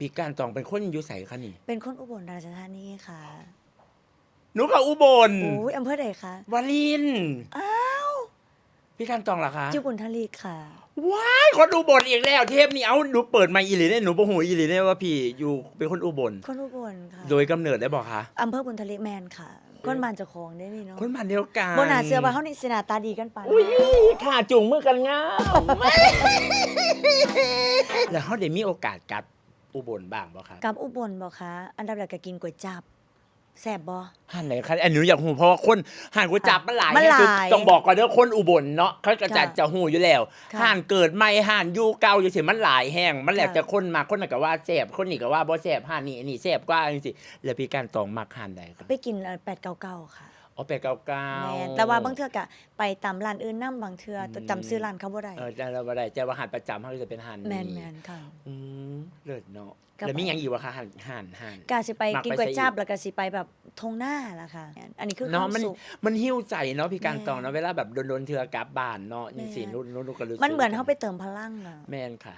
พี่การตองเป็นคนอยู่ไสคะนี่เป็นคนอุบลราชธานีค่ะหนูก็อุบลโอ้ยอำเภอใดคะวารินอ้าว พี่การตองล่ะคะอยู่บุญทลีค่ะว้ายคนอุบลอีกแล้วเทปนี้เอาหนูเปิดมาอีหลีเนี่ยหนูบ่ฮู้อีหลีเนี่ยว่าพี่อยู่เป็นคนอุบลคนอุบลค่ะโดยกำเนิดได้บ่คะอำเภอบุญทลีแมนค่ะคนบ้านเจ้าของได้นี่เนาะคนบ้านเดียวกันบ่น่าเชื่อว่าเฮานี่สิหน้าตาดีกันปานอุ้ยค่ะจูงมือกันงามแล้วเฮาได้มีโอกาสกลับอุบลบ้างบ่คะกับอุบลบ่คะอันดับแรกก็กินก๋วยจั๊บแซ่บบ่ห้านไหนคะอันนี้อยากฮู้เพราะว่าคนห้านก๋วยจั๊บมันหลาย มันหลาย ต้องบอกก่อนเด้อคนอุบลเนาะเขาก็จะฮู้อยู่แล้ว ค่ะ ห้านเกิดใหม่ห้านอยู่เก่าจังซี่มันหลายแฮงมันแล้ว ค่ะ แต่คนมาคนนั้นก็ว่าแซ่บคนนี้ก็ว่าบ่แซ่บห้านนี้อันนี้แซ่บกว่าจังซี่แล้วพี่การตองมักห้านใดครับ ไปกิน899ค่ะอ๋อ899แม่นแต่ว่าบางเทื่อก็ไปตามร้านอื่นนำบางเทื่อจำชื่อร้านเขาบ่ได้แต่เราบ่ได้แต่ว่าห้านประจำเฮาก็จะเป็นห้านนี้ แม่นๆค่ะ อืมเลิศเนาะ ก็ แล้วมีหยังอีกวะคะห้าน ก็สิไป มัก กิน ไป ก๋วยจั๊บ ซะอีก แล้วก็สิไปแบบทงหน้าล่ะค่ะอันนี้คือค เนาะ วาม มัน สุข มันหิ้วใจเนาะพี่การ แม่ ตองเนาะเวลาแบบโดนๆเทื่อกลับบ้านเนาะจังซี่ แม่ นู้นก็รู้สึก มันเหมือนเฮาไปเติมพลังอะ แม่นค่ะ